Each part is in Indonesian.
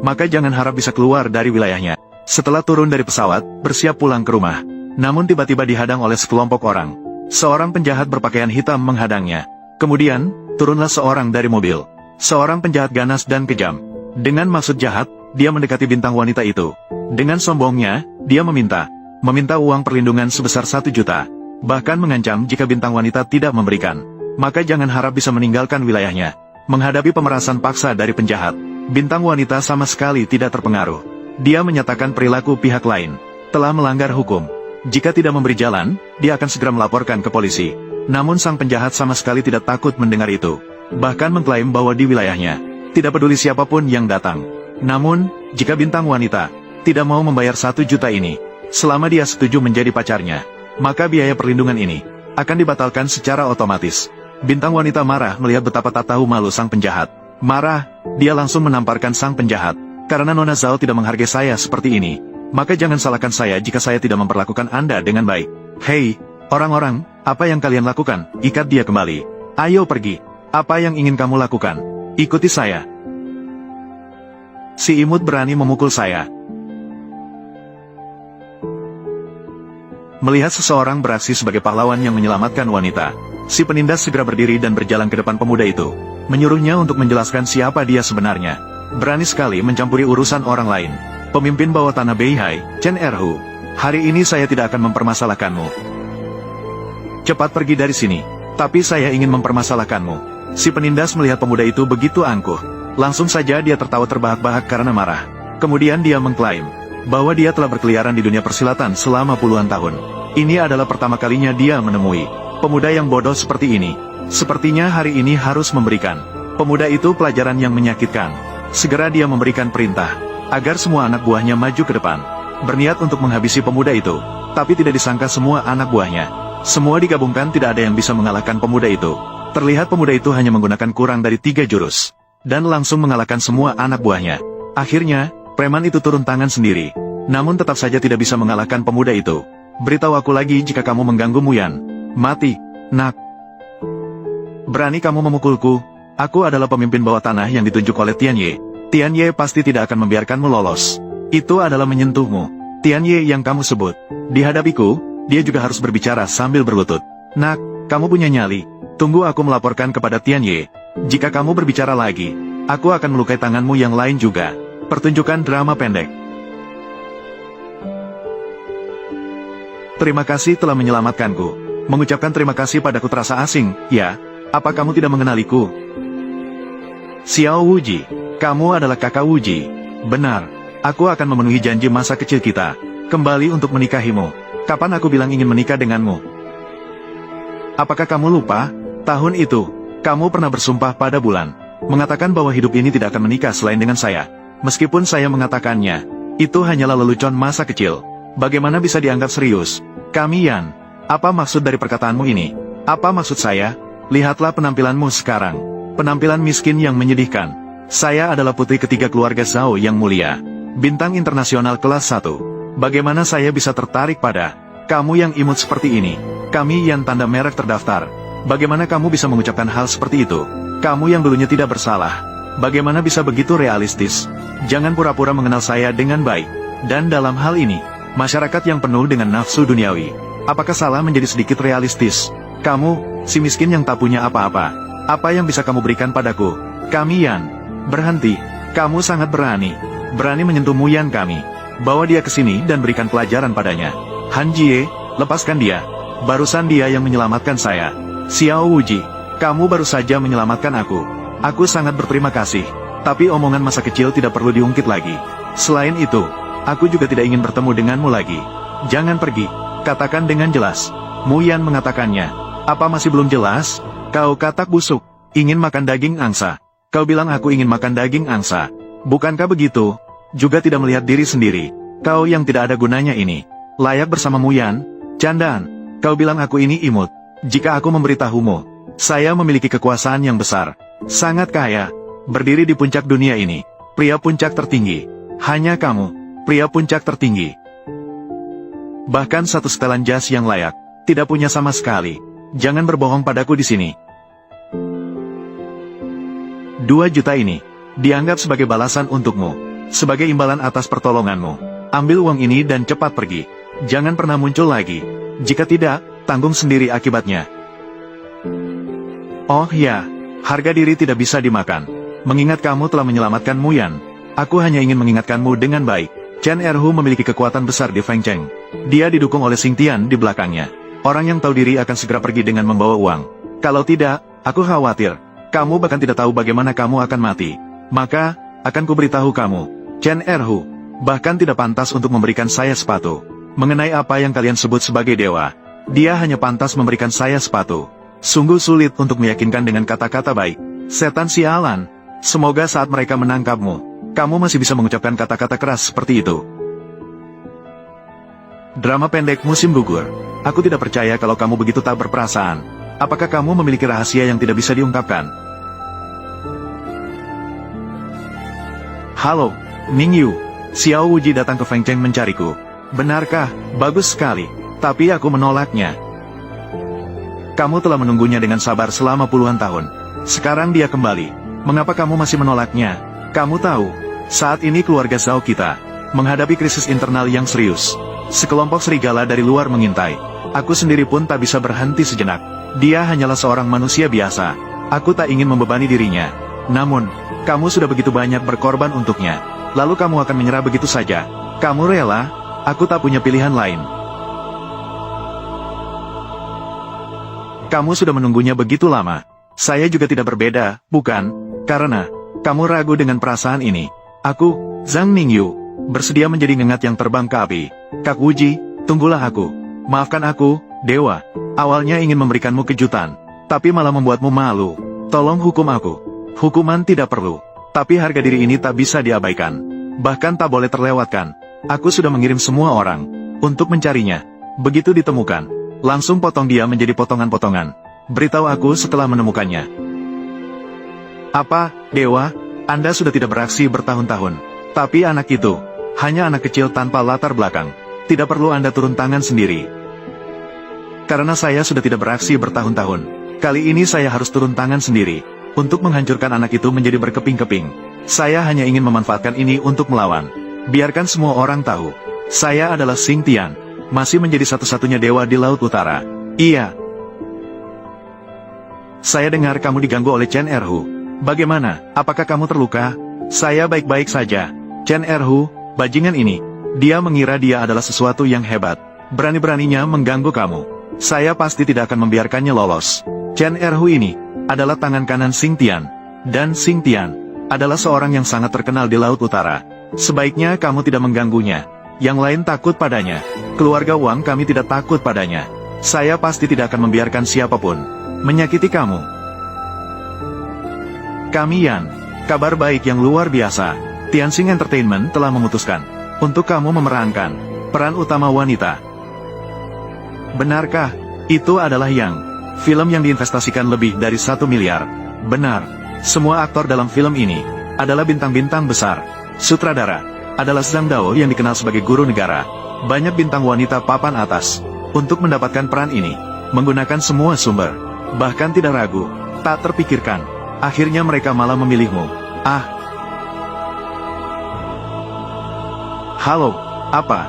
maka jangan harap bisa keluar dari wilayahnya. Setelah turun dari pesawat, bersiap pulang ke rumah. Namun tiba-tiba dihadang oleh sekelompok orang. Seorang penjahat berpakaian hitam menghadangnya. Kemudian, turunlah seorang dari mobil. Seorang penjahat ganas dan kejam. Dengan maksud jahat, dia mendekati bintang wanita itu. Dengan sombongnya, dia meminta uang perlindungan sebesar 1 juta. Bahkan mengancam jika bintang wanita tidak memberikan, maka jangan harap bisa meninggalkan wilayahnya. Menghadapi pemerasan paksa dari penjahat, bintang wanita sama sekali tidak terpengaruh. Dia menyatakan perilaku pihak lain telah melanggar hukum. Jika tidak memberi jalan, dia akan segera melaporkan ke polisi. Namun sang penjahat sama sekali tidak takut mendengar itu. Bahkan mengklaim bahwa di wilayahnya tidak peduli siapapun yang datang. Namun, jika bintang wanita tidak mau membayar 1 juta ini, selama dia setuju menjadi pacarnya, maka biaya perlindungan ini akan dibatalkan secara otomatis. Bintang wanita marah melihat betapa tak tahu malu sang penjahat. Marah, dia langsung menamparkan sang penjahat. Karena Nona Zhao tidak menghargai saya seperti ini, maka jangan salahkan saya jika saya tidak memperlakukan Anda dengan baik. Hei, orang-orang, apa yang kalian lakukan? Ikat dia kembali. Ayo pergi. Apa yang ingin kamu lakukan? Ikuti saya. Si imut berani memukul saya. Melihat seseorang beraksi sebagai pahlawan yang menyelamatkan wanita, si penindas segera berdiri dan berjalan ke depan pemuda itu, menyuruhnya untuk menjelaskan siapa dia sebenarnya. Berani sekali mencampuri urusan orang lain. Pemimpin bawah tanah Beihai, Chen Erhu, hari ini saya tidak akan mempermasalahkanmu. Cepat pergi dari sini. Tapi saya ingin mempermasalahkanmu. Si penindas melihat pemuda itu begitu angkuh. Langsung saja dia tertawa terbahak-bahak karena marah. Kemudian dia mengklaim bahwa dia telah berkeliaran di dunia persilatan selama puluhan tahun. Ini adalah pertama kalinya dia menemui pemuda yang bodoh seperti ini. Sepertinya hari ini harus memberikan pemuda itu pelajaran yang menyakitkan. Segera dia memberikan perintah agar semua anak buahnya maju ke depan, berniat untuk menghabisi pemuda itu. Tapi tidak disangka semua anak buahnya, semua digabungkan tidak ada yang bisa mengalahkan pemuda itu. Terlihat pemuda itu hanya menggunakan kurang dari 3 jurus, dan langsung mengalahkan semua anak buahnya. Akhirnya, preman itu turun tangan sendiri, namun tetap saja tidak bisa mengalahkan pemuda itu. Beritahu aku lagi jika kamu mengganggu Muyan. Mati, nak. Berani kamu memukulku? Aku adalah pemimpin bawah tanah yang ditunjuk oleh Tian Ye. Tian Ye pasti tidak akan membiarkanmu lolos. Itu adalah menyentuhmu. Tian Ye yang kamu sebut. Di hadapiku, dia juga harus berbicara sambil berlutut. Nak, kamu punya nyali. Tunggu aku melaporkan kepada Tian Ye. Jika kamu berbicara lagi, aku akan melukai tanganmu yang lain juga. Pertunjukan drama pendek. Terima kasih telah menyelamatkanku. Mengucapkan terima kasih padaku terasa asing, ya? Apa kamu tidak mengenaliku? Xiao Wuji, kamu adalah kakak Wuji. Benar, aku akan memenuhi janji masa kecil kita. Kembali untuk menikahimu. Kapan aku bilang ingin menikah denganmu? Apakah kamu lupa? Tahun itu, kamu pernah bersumpah pada bulan, mengatakan bahwa hidup ini tidak akan menikah selain dengan saya. Meskipun saya mengatakannya, itu hanyalah lelucon masa kecil. Bagaimana bisa dianggap serius? Kami Yan, apa maksud dari perkataanmu ini? Apa maksud saya? Lihatlah penampilanmu sekarang. Penampilan miskin yang menyedihkan. Saya adalah putri ketiga keluarga Zhao yang mulia. Bintang internasional kelas 1. Bagaimana saya bisa tertarik pada kamu yang imut seperti ini? Kami Yan tanda merek terdaftar. Bagaimana kamu bisa mengucapkan hal seperti itu? Kamu yang dulunya tidak bersalah. Bagaimana bisa begitu realistis? Jangan pura-pura mengenal saya dengan baik. Dan dalam hal ini, masyarakat yang penuh dengan nafsu duniawi. Apakah salah menjadi sedikit realistis? Kamu, si miskin yang tak punya apa-apa. Apa yang bisa kamu berikan padaku? Kami Yan. Berhenti. Kamu sangat berani. Berani menyentuh Muyan kami. Bawa dia ke sini dan berikan pelajaran padanya. Han Jie, lepaskan dia. Barusan dia yang menyelamatkan saya. Xiao Wuji, kamu baru saja menyelamatkan aku. Aku sangat berterima kasih. Tapi omongan masa kecil tidak perlu diungkit lagi. Selain itu, aku juga tidak ingin bertemu denganmu lagi. Jangan pergi. Katakan dengan jelas. Muyan mengatakannya. Apa masih belum jelas? Kau katak busuk. Ingin makan daging angsa. Kau bilang aku ingin makan daging angsa. Bukankah begitu? Juga tidak melihat diri sendiri. Kau yang tidak ada gunanya ini. Layak bersama Muyan? Candaan. Kau bilang aku ini imut. Jika aku memberitahumu, saya memiliki kekuasaan yang besar, sangat kaya, berdiri di puncak dunia ini, pria puncak tertinggi. Hanya kamu, pria puncak tertinggi. Bahkan satu setelan jas yang layak, tidak punya sama sekali. Jangan berbohong padaku di sini. 2 juta ini, dianggap sebagai balasan untukmu. Sebagai imbalan atas pertolonganmu, ambil uang ini dan cepat pergi. Jangan pernah muncul lagi. Jika tidak, tanggung sendiri akibatnya. Oh ya, harga diri tidak bisa dimakan. Mengingat kamu telah menyelamatkan Muyan, aku hanya ingin mengingatkanmu dengan baik. Chen Erhu memiliki kekuatan besar di Feng Cheng. Dia didukung oleh Xing Tian di belakangnya. Orang yang tahu diri akan segera pergi dengan membawa uang. Kalau tidak, aku khawatir kamu bahkan tidak tahu bagaimana kamu akan mati. Maka, akan kuberitahu kamu, Chen Erhu bahkan tidak pantas untuk memberikan saya sepatu. Mengenai apa yang kalian sebut sebagai dewa, dia hanya pantas memberikan saya sepatu. Sungguh sulit untuk meyakinkan dengan kata-kata baik. Setan sialan, semoga saat mereka menangkapmu, kamu masih bisa mengucapkan kata-kata keras seperti itu. Drama pendek musim gugur. Aku tidak percaya kalau kamu begitu tak berperasaan. Apakah kamu memiliki rahasia yang tidak bisa diungkapkan? Halo, Ning Yu. Xiao Wuji datang ke Feng Cheng mencariku. Benarkah? Bagus sekali. Tapi aku menolaknya. Kamu telah menunggunya dengan sabar selama puluhan tahun. Sekarang dia kembali. Mengapa kamu masih menolaknya? Kamu tahu, saat ini keluarga Zhao kita menghadapi krisis internal yang serius. Sekelompok serigala dari luar mengintai. Aku sendiri pun tak bisa berhenti sejenak. Dia hanyalah seorang manusia biasa. Aku tak ingin membebani dirinya. Namun, kamu sudah begitu banyak berkorban untuknya. Lalu kamu akan menyerah begitu saja. Kamu rela? Aku tak punya pilihan lain. Kamu sudah menunggunya begitu lama. Saya juga tidak berbeda, bukan? Karena kamu ragu dengan perasaan ini. Aku, Zhang Ningyu, bersedia menjadi ngengat yang terbang ke api. Kak Wuji, tunggulah aku. Maafkan aku, Dewa. Awalnya ingin memberikanmu kejutan, tapi malah membuatmu malu. Tolong hukum aku. Hukuman tidak perlu, tapi harga diri ini tak bisa diabaikan. Bahkan tak boleh terlewatkan. Aku sudah mengirim semua orang untuk mencarinya. Begitu ditemukan, langsung potong dia menjadi potongan-potongan. Beritahu aku setelah menemukannya. Apa, Dewa? Anda sudah tidak beraksi bertahun-tahun. Tapi anak itu hanya anak kecil tanpa latar belakang. Tidak perlu Anda turun tangan sendiri. Karena saya sudah tidak beraksi bertahun-tahun, kali ini saya harus turun tangan sendiri untuk menghancurkan anak itu menjadi berkeping-keping. Saya hanya ingin memanfaatkan ini untuk melawan. Biarkan semua orang tahu, saya adalah Xing Tian, masih menjadi satu-satunya dewa di Laut Utara. Iya. Saya dengar kamu diganggu oleh Chen Erhu. Bagaimana? Apakah kamu terluka? Saya baik-baik saja. Chen Erhu, bajingan ini. Dia mengira dia adalah sesuatu yang hebat. Berani-beraninya mengganggu kamu. Saya pasti tidak akan membiarkannya lolos. Chen Erhu ini adalah tangan kanan Xing Tian. Dan Xing Tian adalah seorang yang sangat terkenal di Laut Utara. Sebaiknya kamu tidak mengganggunya. Yang lain takut padanya. Keluarga Wang kami tidak takut padanya. Saya pasti tidak akan membiarkan siapapun menyakiti kamu. Kami Yan, kabar baik yang luar biasa. Tianxing Entertainment telah memutuskan untuk kamu memerankan peran utama wanita. Benarkah? Itu adalah Yang, film yang diinvestasikan lebih dari 1 miliar. Benar, semua aktor dalam film ini adalah bintang-bintang besar. Sutradara adalah Zhang Dao yang dikenal sebagai guru negara. Banyak bintang wanita papan atas untuk mendapatkan peran ini, menggunakan semua sumber. Bahkan tidak ragu, tak terpikirkan. Akhirnya mereka malah memilihmu. Ah. Halo, apa?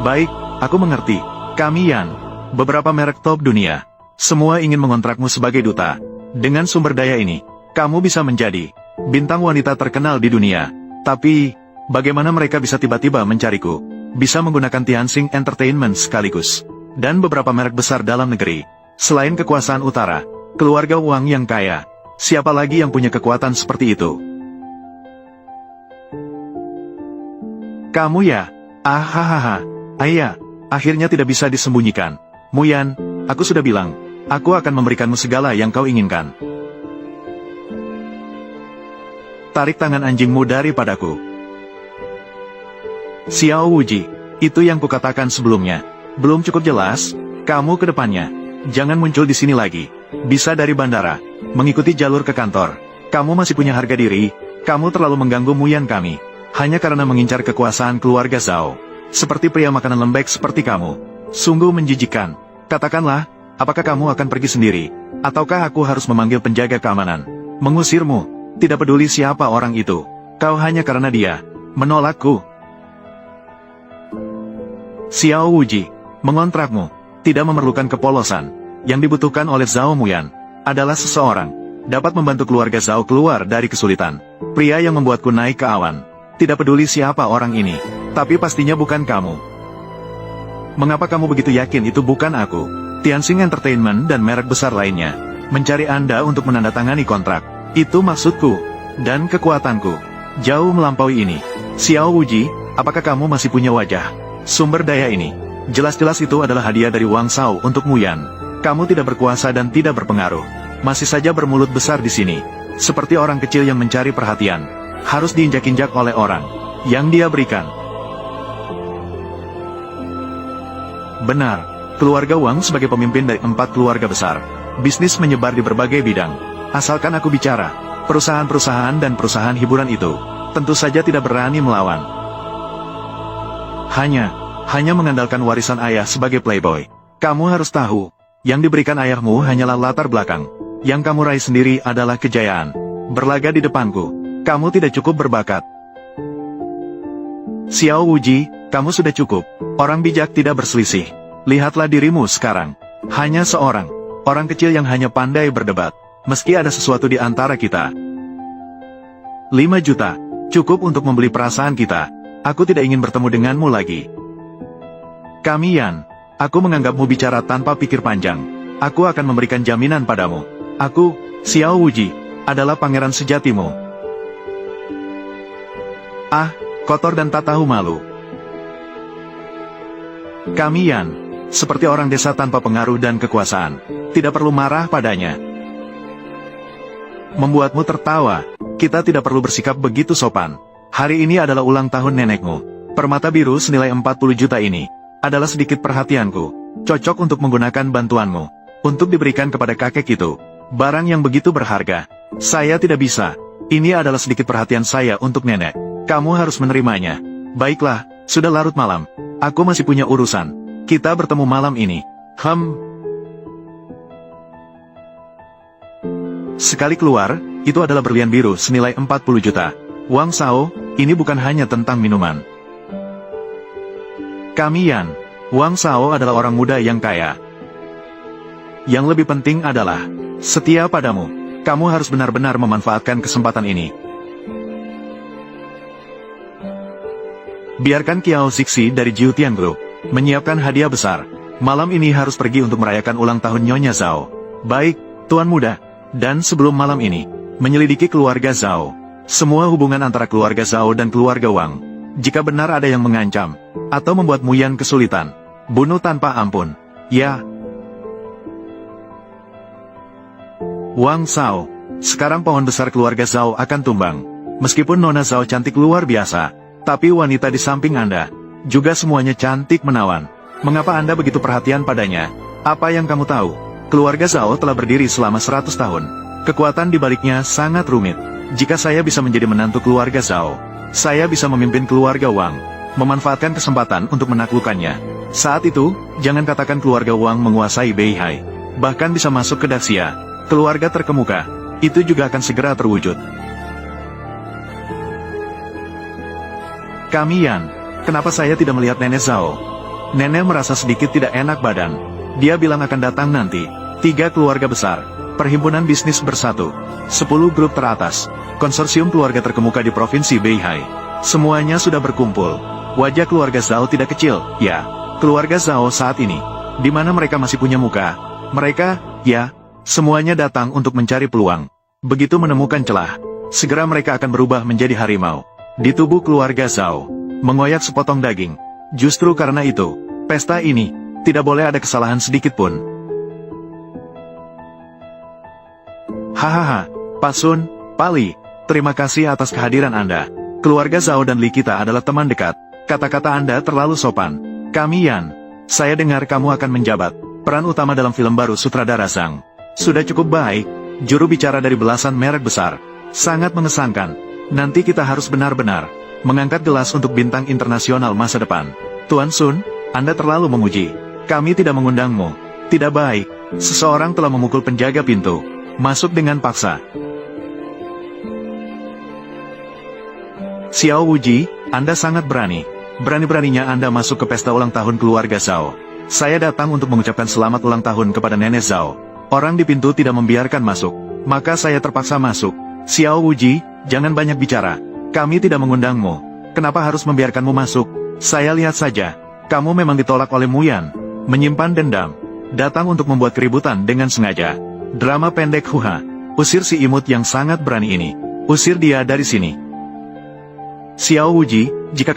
Baik, aku mengerti. Kami Yan, beberapa merek top dunia. Semua ingin mengontrakmu sebagai duta. Dengan sumber daya ini, kamu bisa menjadi bintang wanita terkenal di dunia. Tapi, bagaimana mereka bisa tiba-tiba mencariku? Bisa menggunakan Tianxing Entertainment sekaligus. Dan beberapa merek besar dalam negeri. Selain kekuasaan utara, keluarga Wang yang kaya, siapa lagi yang punya kekuatan seperti itu? Kamu ya? Ahahaha. Ayah, akhirnya tidak bisa disembunyikan. Muyan, aku sudah bilang, aku akan memberikanmu segala yang kau inginkan. Tarik tangan anjingmu daripadaku. Xiao Wuji, itu yang kukatakan sebelumnya. Belum cukup jelas? Kamu ke depannya. Jangan muncul di sini lagi. Bisa dari bandara, mengikuti jalur ke kantor. Kamu masih punya harga diri. Kamu terlalu mengganggu Muyan kami, hanya karena mengincar kekuasaan keluarga Zhao. Seperti pria makanan lembek seperti kamu. Sungguh menjijikkan. Katakanlah, apakah kamu akan pergi sendiri? Ataukah aku harus memanggil penjaga keamanan? Mengusirmu, tidak peduli siapa orang itu. Kau hanya karena dia menolakku. Xiao Wuji, mengontrakmu tidak memerlukan kepolosan. Yang dibutuhkan oleh Zhao Muyan adalah seseorang dapat membantu keluarga Zhao keluar dari kesulitan. Pria yang membuatku naik ke awan. Tidak peduli siapa orang ini, tapi pastinya bukan kamu. Mengapa kamu begitu yakin itu bukan aku? Tianxing Entertainment dan merek besar lainnya mencari Anda untuk menandatangani kontrak. Itu maksudku, dan kekuatanku jauh melampaui ini. Xiao Wuji, apakah kamu masih punya wajah? Sumber daya ini jelas-jelas itu adalah hadiah dari Wang Shao untuk Muyan. Kamu tidak berkuasa dan tidak berpengaruh. Masih saja bermulut besar di sini. Seperti orang kecil yang mencari perhatian. Harus diinjak-injak oleh orang yang dia berikan. Benar, keluarga Wang sebagai pemimpin dari 4 keluarga besar. Bisnis menyebar di berbagai bidang. Asalkan aku bicara, perusahaan-perusahaan dan perusahaan hiburan itu tentu saja tidak berani melawan. Hanya mengandalkan warisan ayah sebagai playboy. Kamu harus tahu, yang diberikan ayahmu hanyalah latar belakang. Yang kamu raih sendiri adalah kejayaan. Berlaga di depanku, kamu tidak cukup berbakat. Xiao Wuji, kamu sudah cukup. Orang bijak tidak berselisih. Lihatlah dirimu sekarang. Hanya seorang orang kecil yang hanya pandai berdebat. Meski ada sesuatu di antara kita. 5 juta, cukup untuk membeli perasaan kita. Aku tidak ingin bertemu denganmu lagi. Kamian, aku menganggapmu bicara tanpa pikir panjang. Aku akan memberikan jaminan padamu. Aku, Xiao Wuji, adalah pangeran sejatimu. Ah, kotor dan tak tahu malu. Kamian, seperti orang desa tanpa pengaruh dan kekuasaan. Tidak perlu marah padanya. Membuatmu tertawa, kita tidak perlu bersikap begitu sopan. Hari ini adalah ulang tahun nenekmu. Permata biru senilai 40 juta ini adalah sedikit perhatianku. Cocok untuk menggunakan bantuanmu. Untuk diberikan kepada kakek itu. Barang yang begitu berharga. Saya tidak bisa. Ini adalah sedikit perhatian saya untuk nenek. Kamu harus menerimanya. Baiklah, sudah larut malam. Aku masih punya urusan. Kita bertemu malam ini. Sekali keluar, itu adalah berlian biru senilai 40 juta. Wang Shao, ini bukan hanya tentang minuman. Kamian, Wang Shao adalah orang muda yang kaya. Yang lebih penting adalah setia padamu. Kamu harus benar-benar memanfaatkan kesempatan ini. Biarkan Kiao Zixi dari Jiutian Group menyiapkan hadiah besar. Malam ini harus pergi untuk merayakan ulang tahun Nyonya Zhao. Baik, Tuan Muda. Dan sebelum malam ini, menyelidiki keluarga Zhao. Semua hubungan antara keluarga Zhao dan keluarga Wang. Jika benar ada yang mengancam atau membuat Muyan kesulitan, bunuh tanpa ampun. Ya. Wang Shao, sekarang pohon besar keluarga Zhao akan tumbang. Meskipun Nona Zhao cantik luar biasa, tapi wanita di samping Anda juga semuanya cantik menawan. Mengapa Anda begitu perhatian padanya? Apa yang kamu tahu? Keluarga Zhao telah berdiri selama 100 tahun. Kekuatan di baliknya sangat rumit. Jika saya bisa menjadi menantu keluarga Zhao, saya bisa memimpin keluarga Wang, memanfaatkan kesempatan untuk menaklukkannya. Saat itu, jangan katakan keluarga Wang menguasai Beihai. Bahkan bisa masuk ke Daxia. Keluarga terkemuka, itu juga akan segera terwujud. Kamian, kenapa saya tidak melihat Nenek Zhao? Nenek merasa sedikit tidak enak badan. Dia bilang akan datang nanti. 3 keluarga besar, perhimpunan bisnis bersatu, 10 grup teratas, konsorsium keluarga terkemuka di Provinsi Beihai. Semuanya sudah berkumpul. Wajah keluarga Zhao tidak kecil, ya. Keluarga Zhao saat ini, di mana mereka masih punya muka. Mereka, ya, semuanya datang untuk mencari peluang. Begitu menemukan celah, segera mereka akan berubah menjadi harimau. Di tubuh keluarga Zhao, mengoyak sepotong daging. Justru karena itu, pesta ini tidak boleh ada kesalahan sedikit pun. Hahaha, Pak Sun, Pak Li, terima kasih atas kehadiran Anda. Keluarga Zhao dan Li kita adalah teman dekat. Kata-kata Anda terlalu sopan. Kamian, saya dengar kamu akan menjabat peran utama dalam film baru sutradara Zhang. Sudah cukup baik, juru bicara dari belasan merek besar. Sangat mengesankan. Nanti kita harus benar-benar mengangkat gelas untuk bintang internasional masa depan. Tuan Sun, Anda terlalu memuji. Kami tidak mengundangmu. Tidak baik. Seseorang telah memukul penjaga pintu. Masuk dengan paksa. Xiao Wuji, Anda sangat berani. Berani-beraninya Anda masuk ke pesta ulang tahun keluarga Zhao. Saya datang untuk mengucapkan selamat ulang tahun kepada Nenek Zhao. Orang di pintu tidak membiarkan masuk. Maka saya terpaksa masuk. Xiao Wuji, jangan banyak bicara. Kami tidak mengundangmu. Kenapa harus membiarkanmu masuk? Saya lihat saja. Kamu memang ditolak oleh Muyan. Menyimpan dendam. Datang untuk membuat keributan dengan sengaja. Drama pendek huha. Usir si imut yang sangat berani ini. Usir dia dari sini. Xiao Wuji, jika kamu